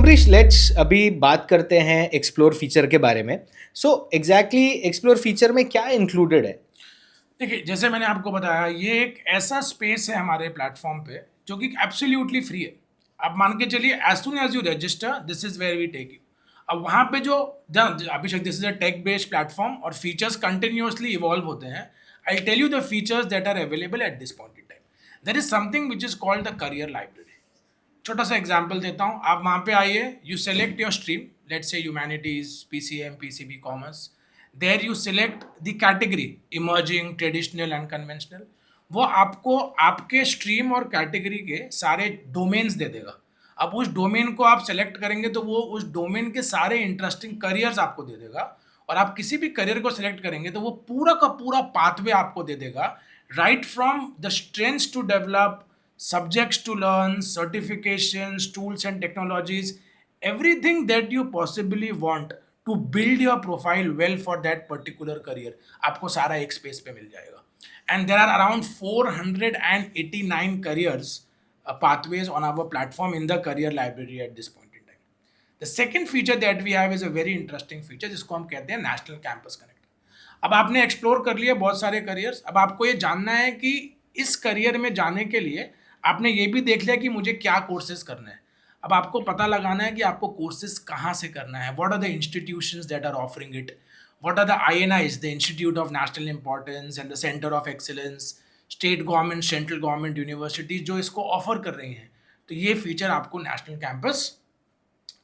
Krrish, let's अभी बात करते हैं एक्सप्लोर फीचर के बारे में। सो एग्जैक्टली एक्सप्लोर फीचर में क्या इंक्लूडेड है? देखिए, जैसे मैंने आपको बताया, ये एक ऐसा स्पेस है हमारे प्लेटफॉर्म पे जो कि एब्सोल्युटली फ्री है। आप मान के चलिए, as soon as you register, this is where we take you. अब वहाँ पे जो Abhishek, this is a tech based platform और फीचर्स कंटिन्यूअसली इवॉल्व होते हैं। I tell you the features that are available at this point in time. There is something which is called the career library. छोटा सा example देता हूँ, आप वहाँ पे आइए, you select your stream, let's say humanities, PCM, PCB, commerce. There you select the category, emerging, traditional, unconventional. वो आपको आपके स्ट्रीम और कैटेगरी के सारे डोमेन्स दे देगा। अब उस डोमेन को आप सेलेक्ट करेंगे तो वो उस डोमेन के सारे इंटरेस्टिंग करियर्स आपको दे देगा। और आप किसी भी करियर को सेलेक्ट करेंगे तो वो पूरा का पूरा पाथवे आपको दे देगा, right from the strengths to develop, subjects to learn, certifications, tools and technologies, everything that you possibly want to build your profile well for that particular career, आपको सारा एक स्पेस पे मिल जाएगा। And there are around 489 careers pathways on our platform in the career library at this point in time. The second feature that we have is a very interesting feature जिसको हम कहते हैं national campus connect. अब आपने explore कर लिया बहुत सारे करियर्स, अब आपको ये जानना है कि इस करियर में जाने के लिए आपने ये भी देख लिया कि मुझे क्या कोर्सेज करना है। अब आपको पता लगाना है कि आपको कोर्सेज कहाँ से करना है, what are the institutions that are offering it, what are the INIs, the institute of national importance and the centre of excellence, state government, central government universities जो इसको ऑफर कर रही हैं। तो ये फीचर आपको नेशनल कैंपस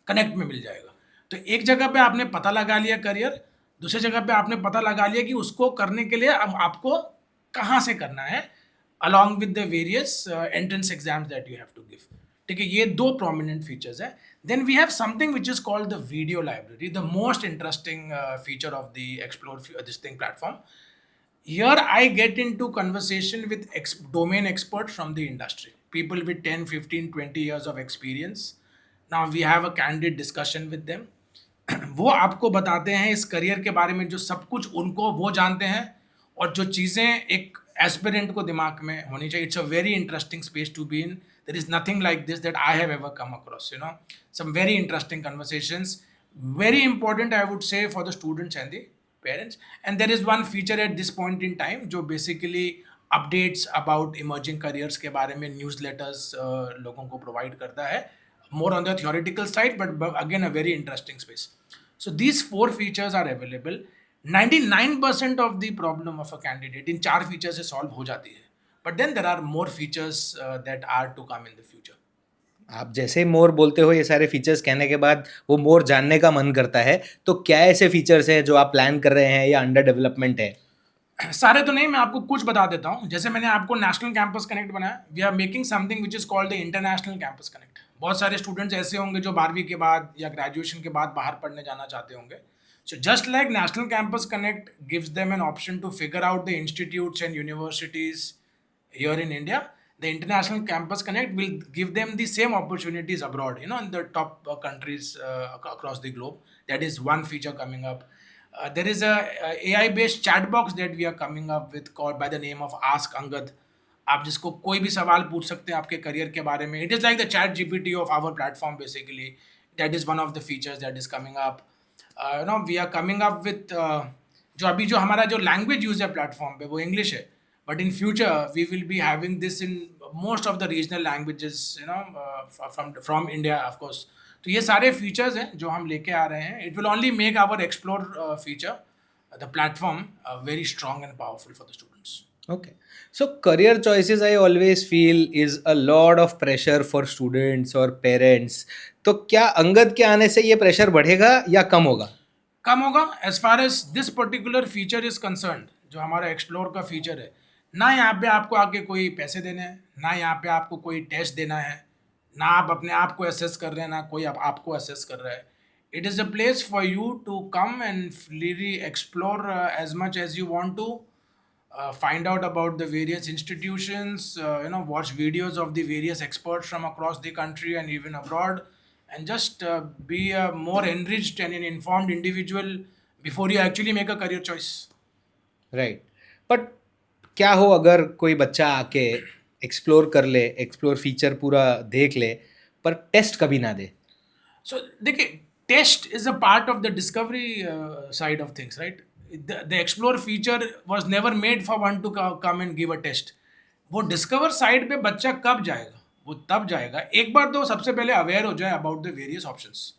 कनेक्ट में मिल जाएगा। तो एक जगह पे आपने पता लगा लिया करियर, दूसरी जगह पे आपने पता लगा लिया कि उसको करने के लिए अब आपको कहाँ से करना है, along with the various entrance exams that you have to give. ठीक है, ये दो प्रोमिनेंट फीचर्स है। Then we have something which is called the video library, the most interesting feature of the explore this thing platform. Here I get into conversation with domain experts from the industry, people with 10, 15, 20 years of experience. Now we have a candid discussion with them. वो आपको बताते हैं इस career के बारे में जो सब कुछ उनको वो जानते हैं, और जो चीज़ें एक एस्पिरेंट को दिमाग में होनी चाहिए। It's a very interesting space to be in. There is nothing like this that I have ever come across, you know, some very interesting conversations, very important I would say for the students and the parents. And there is one feature at this point in time जो basically updates about emerging careers के बारे में newsletters लोगों को provide करता है, more on the theoretical side, but again a very interesting space. So these four features are available. 99% of the problem of a candidate इन चार features से solve हो जाती है, but then there are more features that are to come in the future. आप जैसे मोर बोलते हो, ये सारे फीचर्स कहने के बाद वो मोर जानने का मन करता है। तो क्या ऐसे फीचर्स हैं जो आप प्लान कर रहे हैं या अंडर डेवलपमेंट है? सारे तो नहीं, मैं आपको कुछ बता देता हूँ। जैसे मैंने आपको नेशनल कैंपस कनेक्ट बनाया, we are making something which is called the international campus connect. बहुत सारे स्टूडेंट्स ऐसे होंगे जो 12वीं के बाद या ग्रेजुएशन के बाद बाहर पढ़ने जाना चाहते होंगे। So just like national campus connect gives them an option to figure out the institutes and universities here in India, the International Campus Connect will give them the same opportunities abroad, you know, in the top countries across the globe. That is one feature coming up. There is a AI-based chat box that we are coming up with called by the name of Ask Angad. आप जिसको कोई भी सवाल पूछ सकते हैं आपके career के बारे में। It is like the chat GPT of our platform basically. That is one of the features that is coming up. You know, we are coming up with जो अभी जो हमारा जो लैंग्वेज यूज है प्लेटफॉर्म पे वो इंग्लिश है, but in future we will be having this in most of the regional languages, you know, from India of course. तो ये सारे फीचर्स हैं जो हम लेके आ रहे हैं. It will only make our explore feature, the platform, very strong and powerful for the students. Okay. So career choices I always feel is a lot of pressure for students or parents. तो क्या अंगद के आने से ये pressure बढ़ेगा या कम होगा? कम होगा as far as this particular feature is concerned. जो हमारा एक्सप्लोर का फीचर है, ना यहाँ पे आपको आके कोई पैसे देने हैं, ना यहाँ पे आपको कोई टेस्ट देना है, ना आप अपने आप को असेस कर रहे हैं, ना कोई आपको असेस कर रहा है. It is a place for you to come and freely explore as much as you want to, find out about the various institutions, you know, watch videos of the various experts from across the country and even abroad, and just be a more enriched and an informed individual before you actually make a career choice. Right. But क्या हो अगर कोई बच्चा आके explore कर ले, explore feature पूरा देख ले, पर टेस्ट कभी ना दे? सो देखिए, test is a part of the discovery side of things, right? The explore feature was never made for one to come and give a test. वो डिस्कवर साइड पे बच्चा कब जाएगा? वो तब जाएगा एक बार तो सबसे पहले अवेयर हो जाए अबाउट द वेरियस ऑप्शंस.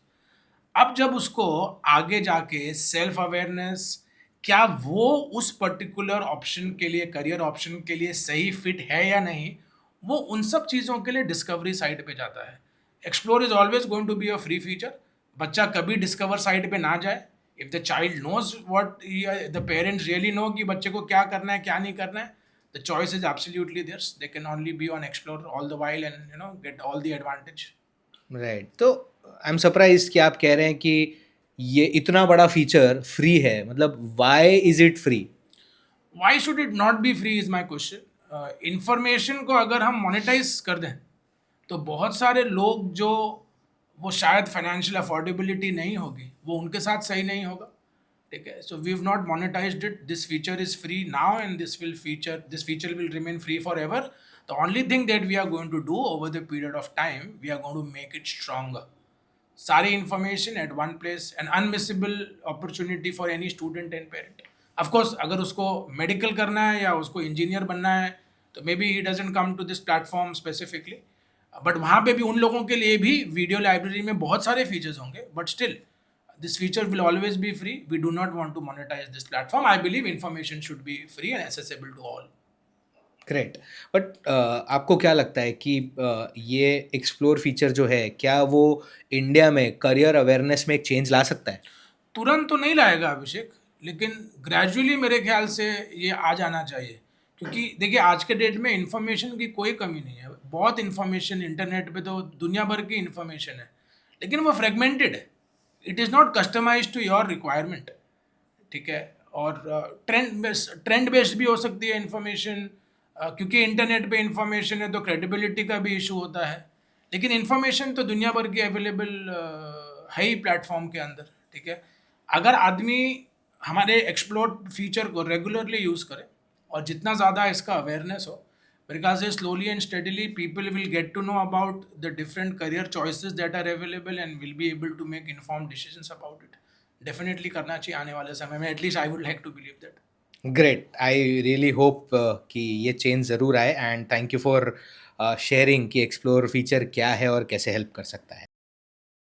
अब जब उसको आगे जाके सेल्फ अवेयरनेस, क्या वो उस पर्टिकुलर ऑप्शन के लिए, करियर ऑप्शन के लिए सही फिट है या नहीं, वो उन सब चीज़ों के लिए डिस्कवरी साइट पे जाता है. Explore is always going to be a free feature. बच्चा कभी डिस्कवर साइट पे ना जाए. If the child knows what the parents really know कि बच्चे को क्या करना है क्या नहीं करना है, the choice is absolutely theirs. They can only be on explore all the while and get all the advantage. Right, तो आई एम सरप्राइज कि आप कह रहे हैं कि ये इतना बड़ा फीचर फ्री है. मतलब why is it free? Why should it not be free is my question. Information को अगर हम मोनेटाइज कर दें तो बहुत सारे लोग जो वो शायद फाइनेंशियल अफोर्डेबिलिटी नहीं होगी, वो उनके साथ सही नहीं होगा. ठीक है, so we have not monetized it. This feature is free now and this feature will remain free forever. The only thing that we are going to do over the period of time, we are going to make it stronger. सारी information at one place, an unmissable opportunity for any student and parent. Of course अगर उसको medical करना है या उसको engineer बनना है तो maybe he doesn't come to this platform specifically. But वहाँ पे भी उन लोगों के लिए भी वीडियो लाइब्रेरी में बहुत सारे फीचर्स होंगे. But still this feature will always be free. We do not want to monetize this platform. I believe information should be free and accessible to all. Great. But आपको क्या लगता है कि ये एक्सप्लोर फीचर जो है, क्या वो इंडिया में करियर अवेयरनेस में एक चेंज ला सकता है? तुरंत तो नहीं लाएगा अभिषेक, लेकिन ग्रेजुअली मेरे ख्याल से ये आ जाना चाहिए. क्योंकि देखिए आज के डेट में इंफॉर्मेशन की कोई कमी नहीं है. बहुत इंफॉर्मेशन इंटरनेट पे तो दुनिया भर की इंफॉर्मेशन है, लेकिन वो फ्रेगमेंटेड है. It is not customise to your requirement. ठीक है, और ट्रेंड बेस्ड भी हो सकती है इंफॉर्मेशन. क्योंकि इंटरनेट पे इंफॉर्मेशन है तो क्रेडिबिलिटी का भी इशू होता है. लेकिन इंफॉर्मेशन तो दुनिया भर की अवेलेबल है ही प्लेटफॉर्म के अंदर. ठीक है, अगर आदमी हमारे एक्सप्लोर फीचर को रेगुलरली यूज़ करे और जितना ज़्यादा इसका अवेयरनेस हो, मेरे ख्याल से slowly and steadily people will get to know about the different career choices that are available and will be able to make informed decisions about it. Definitely करना चाहिए आने वाले समय में. At least I would like to believe that. Great. I really hope कि ये change ज़रूर आए, and thank you for sharing कि एक्सप्लोर फीचर क्या है और कैसे हेल्प कर सकता है.